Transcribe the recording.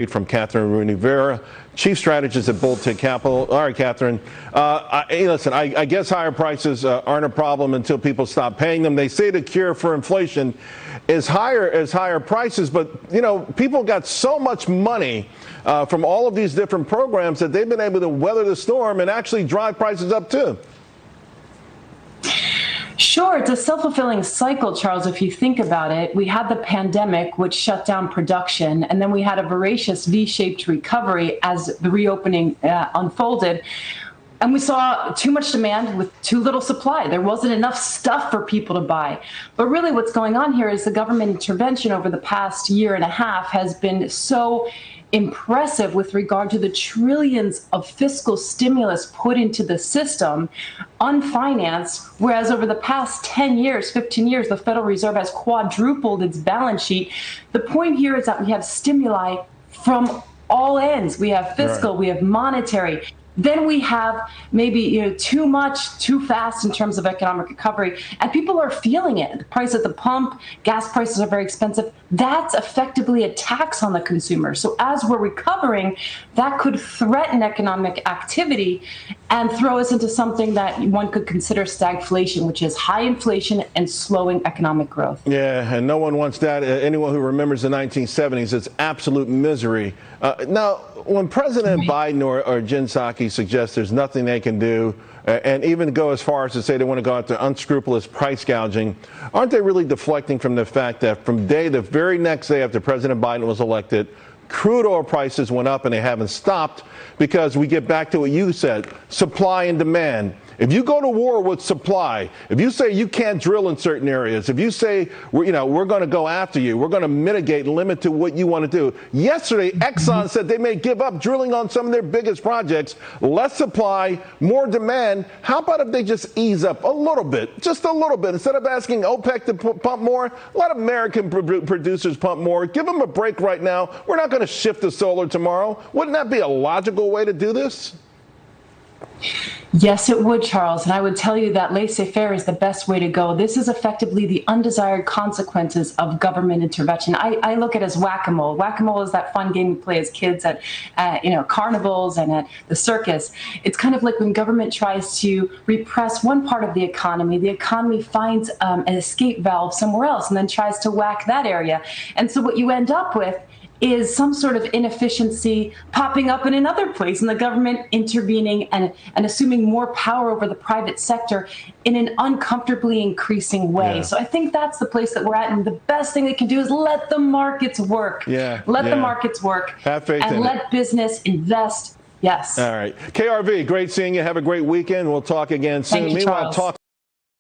From Kathryn Rooney Vera, Chief Strategist at Bold Tech Capital. All right, Kathryn. Hey, listen, I guess higher prices aren't a problem until people stop paying them. They say the cure for inflation is higher prices, but you know, people got so much money from all of these different programs that they've been able to weather the storm and actually drive prices up too. Sure, it's a self-fulfilling cycle, Charles, if you think about it. We had the pandemic, which shut down production, and then we had a voracious V-shaped recovery as the reopening unfolded. And we saw too much demand with too little supply. There wasn't enough stuff for people to buy. But really what's going on here is the government intervention over the past year and a half has been so impressive with regard to the trillions of fiscal stimulus put into the system, unfinanced, whereas over the past 10 years, 15 years, the Federal Reserve has quadrupled its balance sheet. The point here is that we have stimuli from all ends. We have fiscal, right. We have monetary. Then we have maybe too much, too fast in terms of economic recovery, and people are feeling it. The price at the pump, gas prices are very expensive. That's effectively a tax on the consumer. So as we're recovering, that could threaten economic activity and throw us into something that one could consider stagflation, which is high inflation and slowing economic growth. Yeah, and no one wants that. Anyone who remembers the 1970s, it's absolute misery. Now, when President Biden or Jen Psaki suggests there's nothing they can do, and even go as far as to say they want to go after unscrupulous price gouging, aren't they really deflecting from the fact that from the very next day after President Biden was elected, crude oil prices went up and they haven't stopped because we get back to what you said, supply and demand. If you go to war with supply, if you say you can't drill in certain areas, if you say we're going to go after you, we're going to mitigate, limit to what you want to do. Yesterday, Exxon said they may give up drilling on some of their biggest projects. Less supply, more demand. How about if they just ease up a little bit, just a little bit? Instead of asking OPEC to pump more, let American producers pump more. Give them a break right now. We're not going to shift to solar tomorrow. Wouldn't that be a logical way to do this? Yes, it would, Charles. And I would tell you that laissez-faire is the best way to go. This is effectively the undesired consequences of government intervention. I look at it as whack-a-mole. Whack-a-mole is that fun game we play as kids at carnivals and at the circus. It's kind of like when government tries to repress one part of the economy finds an escape valve somewhere else and then tries to whack that area. And so what you end up with is some sort of inefficiency popping up in another place, and the government intervening and assuming more power over the private sector in an uncomfortably increasing way. Yeah. So I think that's the place that we're at, and the best thing they can do is let the markets work. Let the markets work. Have faith and in let it. Business invest. Yes. All right. KRV, great seeing you. Have a great weekend. We'll talk again soon. Thank you, Meanwhile, Charles.